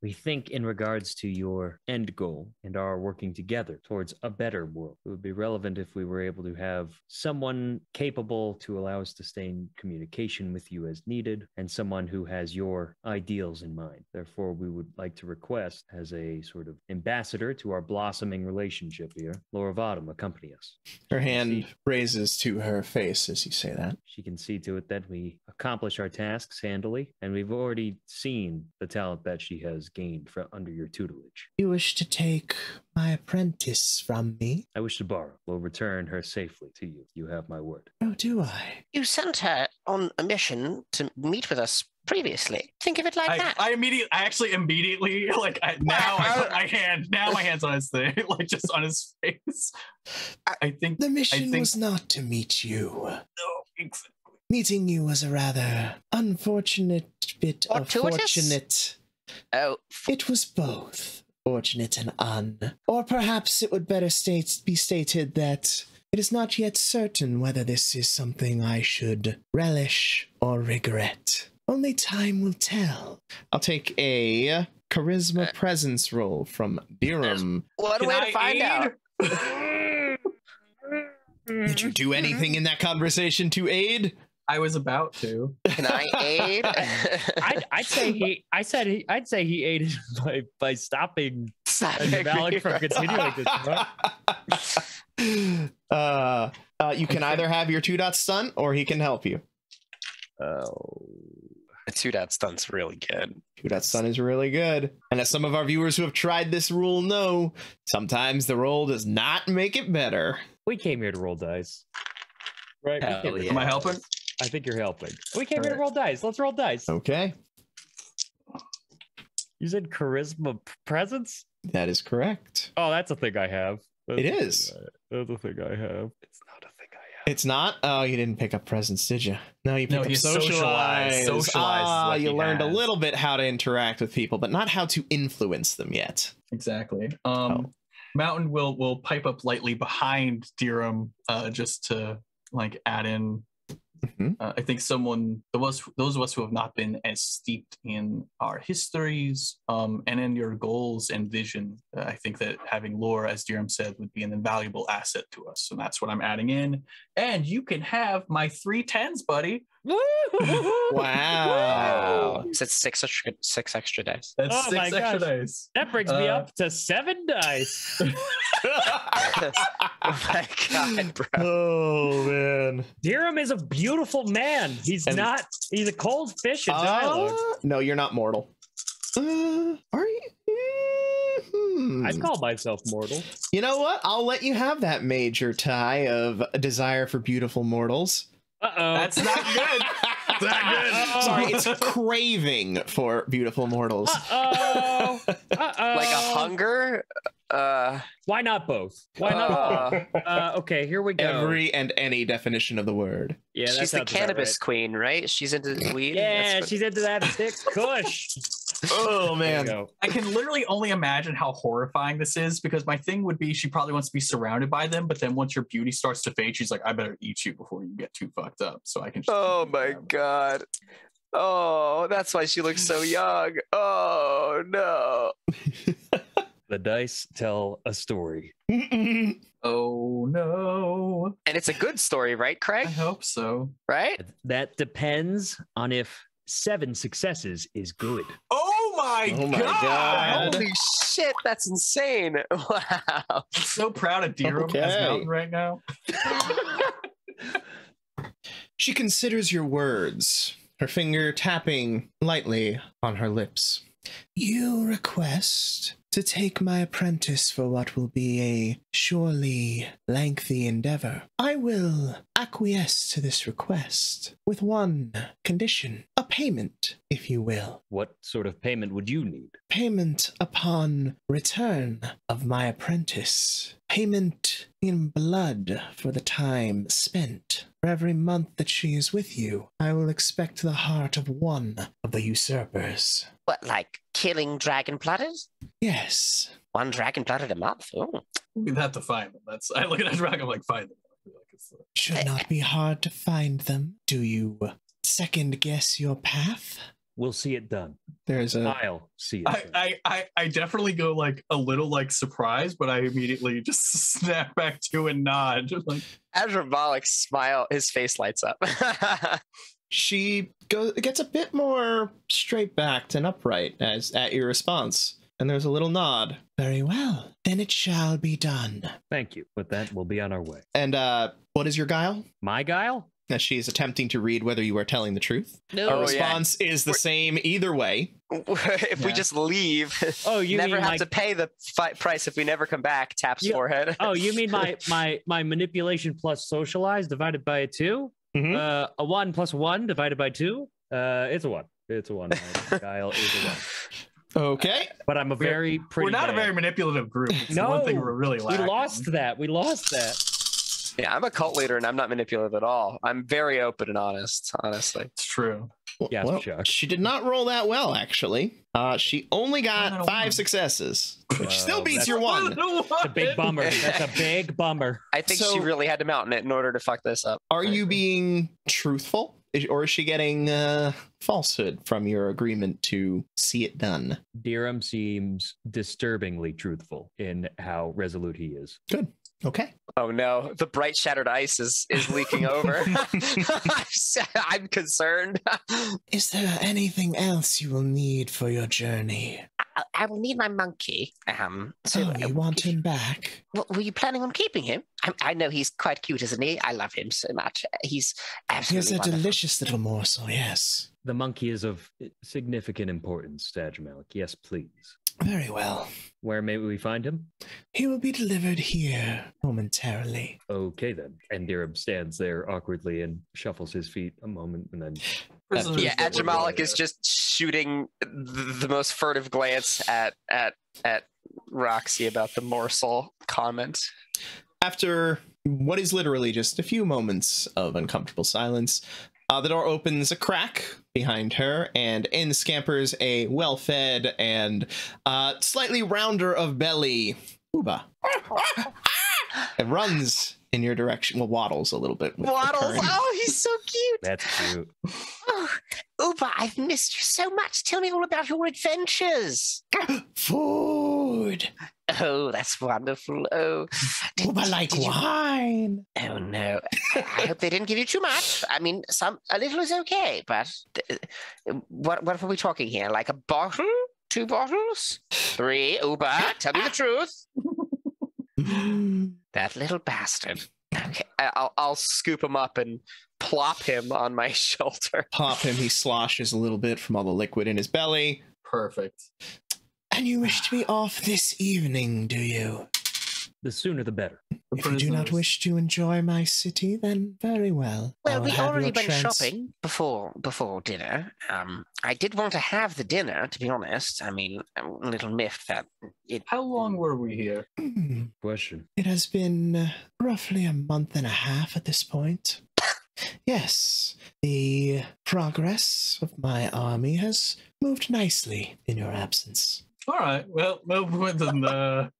We think in regards to your end goal and our working together towards a better world, it would be relevant if we were able to have someone capable to allow us to stay in communication with you as needed, and someone who has your ideals in mind. Therefore, we would like to request, as a sort of ambassador to our blossoming relationship here, Laura Vadum accompany us. Her hand raises to her face as you say that. She can see to it that we accomplish our tasks handily, and we've already seen the talent that she has gained from under your tutelage. You wish to take my apprentice from me? I wish to borrow. We'll return her safely to you. You have my word. Oh, do I? You sent her on a mission to meet with us previously. Think of it like that. I actually immediately, like, I put my hand's on his thing, like, just on his face. I think the mission was not to meet you. No, exactly. Meeting you was a rather unfortunate bit of fortunate. Oh. It was both fortunate and or perhaps it would better be stated that it is not yet certain whether this is something I should relish or regret. Only time will tell. I'll take a charisma presence roll from Dirham. What a way to find out. Did you do anything in that conversation to aid? I was about to. Can I aid? I'd say he aided by stopping Malik from continuing this. You can either have your 2-dot stunt or he can help you. Oh. The 2-dot stunt's really good. 2-dot stunt is really good. And as some of our viewers who have tried this rule know, sometimes the roll does not make it better. We came here to roll dice. Right? Yeah. Am I helping? I think you're helping. We came here to roll dice. Let's roll dice. Okay. You said charisma presence? That is correct. Oh, that's a thing I have. It is. That's a thing I have. It's not a thing I have. It's not? Oh, you didn't pick up presence, did you? No, you picked up socialize. Socialize. You learned a little bit how to interact with people, but not how to influence them yet. Exactly. Mountain will pipe up lightly behind Dirham just to like add in. I think those of us who have not been as steeped in our histories and in your goals and vision, I think that having lore, as Dirham said, would be an invaluable asset to us. So that's what I'm adding in. And you can have my 3 10s, buddy. Wow. So it's six extra dice. That's 6 extra gosh. dice. That brings me up to 7 dice. Oh my god, bro. Oh, man. Dirham is a beautiful man. He's a cold fish in dialogue. No, you're not mortal. Are you? I'd call myself mortal. You know what? I'll let you have that major tie of a desire for beautiful mortals. Uh-oh. That's not good. That's not good. Sorry, it's craving for beautiful mortals. Uh-oh. Uh-oh. Like a hunger? Why not both? Why not both? Okay, here we go. Every and any definition of the word. Yeah, that she's the sounds about cannabis right. queen, right? She's into weed. Yeah, she's into that thick kush. Oh, man. There you go. I can literally only imagine how horrifying this is, because my thing would be she probably wants to be surrounded by them, but then once your beauty starts to fade, she's like, I better eat you before you get too fucked up. So I can just Oh my god. Oh, that's why she looks so young. Oh no. The dice tell a story. Oh no. And it's a good story, right, Craig? I hope so. Right? That depends on if 7 successes is good. Oh my god. Holy shit, that's insane. Wow. I'm so proud of Dirham as Mountain right now. She considers your words, her finger tapping lightly on her lips. You request to take my apprentice for what will be a surely lengthy endeavor. I will acquiesce to this request with one condition. A payment, if you will. What sort of payment would you need? Payment upon return of my apprentice. Payment in blood for the time spent. For every month that she is with you, I will expect the heart of one of the usurpers. What, like killing dragon platters? Yes. 1 dragon platter a month? Oh. We'd have to find them. I look at that dragon, I'm like, find them. Should not be hard to find them. Do you second guess your path? We'll see it done. There's a... I'll see it done. I definitely go like a little like surprised, but I immediately just snap back to and nod. Just like Adrabalik smile, his face lights up. She gets a bit more straight-backed and upright at your response. And there's a little nod. Very well. Then it shall be done. Thank you. With that, we'll be on our way. And what is your guile? My guile? As she is attempting to read whether you are telling the truth. No. Our response is the same either way. If we just leave, you never mean have to pay the price if we never come back. Taps forehead. Oh, you mean my manipulation plus socialize divided by 2? Mm-hmm. A 1 plus 1 divided by 2? It's a 1. It's a 1. My guile is a 1. Okay. But I'm a very pretty. We're not man. a very manipulative group. It's no, the one thing we're really lacking. We lost that. Yeah, I'm a cult leader and I'm not manipulative at all. I'm very open and honest, honestly. It's true. Yes, well, Chuck. she did not roll that well, actually. She only got 5 successes, which still beats your 1. That's a big bummer. That's a big bummer. I think she really had to mountain it in order to fuck this up. Are you being truthful? Or is she getting falsehood from your agreement to see it done? Dirham seems disturbingly truthful in how resolute he is. Good. Okay. Oh no, the bright shattered ice is leaking over. I'm concerned. Is there anything else you will need for your journey? I will need my monkey. You want him back? Were you planning on keeping him? I know he's quite cute, isn't he? I love him so much. He's absolutely He's a wonderful. delicious little morsel, yes. The monkey is of significant importance, Adramalik. Yes, please. Very well. Where may we find him? He will be delivered here momentarily. Okay, then. And Dirham stands there awkwardly and shuffles his feet a moment and then... Yeah, Adramalik is just shooting the most furtive glance at Raksi about the morsel comment. After what is literally just a few moments of uncomfortable silence, the door opens a crack behind her, and in scampers a well-fed and slightly rounder of belly Uba. It runs in your direction. Well, waddles a little bit. Waddles? Oh, he's so cute. That's cute. Oh, Uba, I've missed you so much. Tell me all about your adventures. Food. Oh, that's wonderful. Oh, Uba like wine. Oh no! I hope they didn't give you too much. I mean, a little is okay, but what are we talking here? Like a bottle? 2 bottles? 3? Uba, tell me the truth. That little bastard. Okay, I'll scoop him up and plop him on my shoulder. Pop him. He sloshes a little bit from all the liquid in his belly. Perfect. And you wish to be off this evening, do you? The sooner the better. If you do not wish to enjoy my city, then very well. Well, we already went shopping before dinner. I did want to have the dinner, to be honest. I mean, I'm a little miffed that it... How long were we here? Question. It has been roughly a month and a half at this point. Yes, the progress of my army has moved nicely in your absence. All right. Well, no point in We're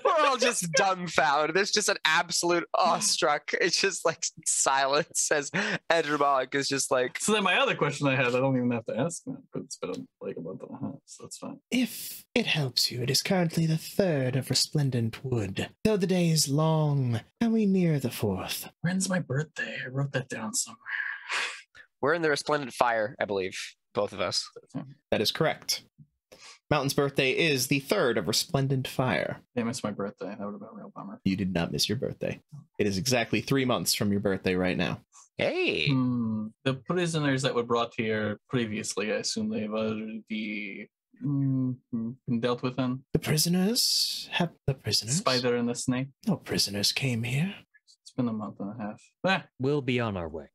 all just dumbfounded. There's just an absolute awestruck. It's just like silence as Adramalik is just like. So then my other question I had, I don't even have to ask now, but it's been like a month and a half, so that's fine. If it helps you, it is currently the 3rd of Resplendent Wood, though the day is long and we near the 4th. When's my birthday? I wrote that down somewhere. We're in the Resplendent Fire, I believe, both of us. That is correct. Mountain's birthday is the 3rd of Resplendent Fire. I missed my birthday. That would have been a real bummer. You did not miss your birthday. It is exactly 3 months from your birthday right now. Hey! The prisoners that were brought here previously, I assume they've already been dealt with then? The prisoners? Have the prisoners? Spider and the snake? No prisoners came here. It's been a month and a half. We'll be on our way.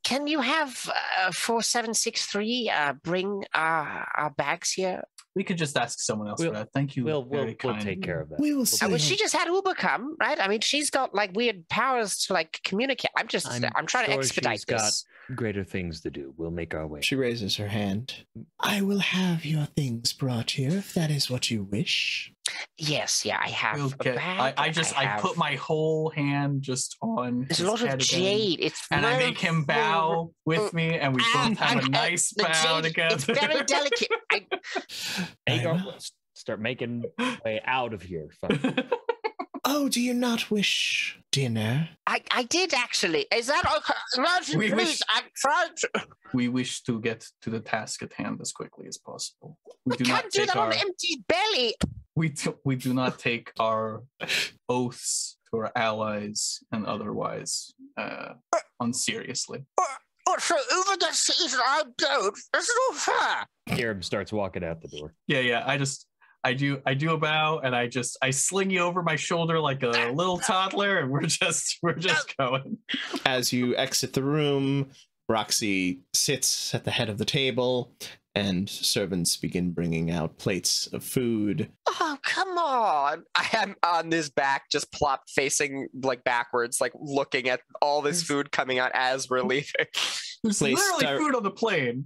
Can you have 4763 bring our bags here? We could just ask someone else for that. Thank you. We'll take care of that. We will see. Well, she just had Uber come, right? I mean, she's got like weird powers to like communicate. I'm trying to expedite this. Got greater things to do. We'll make our way. She raises her hand. I will have your things brought here if that is what you wish. Yes, yeah, I have a bag. I put my whole hand just on. There's a lot of jade. And I make him bow with me, and we both have a nice bow together. It's very delicate. Start making way out of here. Oh, do you not wish dinner? I did actually. Is that okay? We wish to get to the task at hand as quickly as possible. We can't do that on an empty belly. We do not take our oaths to our allies and otherwise unseriously. So even the season I don't. That's not fair. Arab starts walking out the door. Yeah. I do a bow, and I sling you over my shoulder like a little toddler, and we're just going. As you exit the room, Raksi sits at the head of the table, and servants begin bringing out plates of food. Oh, come on. I am on his back, just plopped facing like backwards, like looking at all this food coming out as we're leaving. There's literally food on the plane.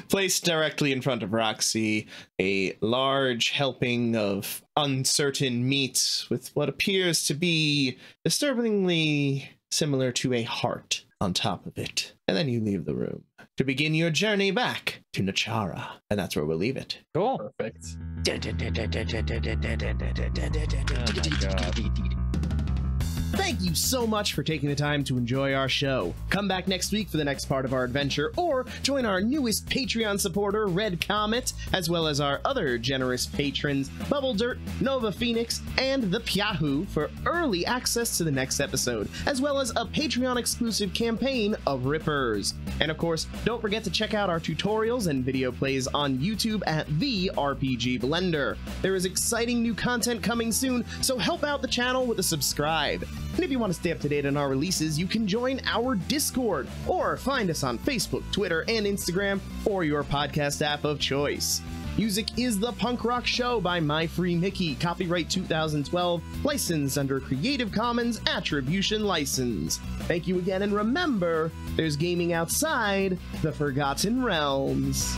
Placed directly in front of Raksi, a large helping of uncertain meat with what appears to be disturbingly similar to a heart on top of it. And then you leave the room to begin your journey back to Nachara. And that's where we'll leave it. Cool. Perfect. Oh my God. Thank you so much for taking the time to enjoy our show. Come back next week for the next part of our adventure, or join our newest Patreon supporter, Red Comet, as well as our other generous patrons, Bubble Dirt, Nova Phoenix, and the Pyahoo for early access to the next episode, as well as a Patreon-exclusive campaign of Rippers. And of course, don't forget to check out our tutorials and video plays on YouTube at The RPG Blender. There is exciting new content coming soon, so help out the channel with a subscribe. And if you want to stay up to date on our releases, you can join our Discord, or find us on Facebook, Twitter, and Instagram, or your podcast app of choice. Music is The Punk Rock Show by My Free Mickey, copyright 2012, licensed under Creative Commons Attribution License. Thank you again, and remember, there's gaming outside the Forgotten Realms.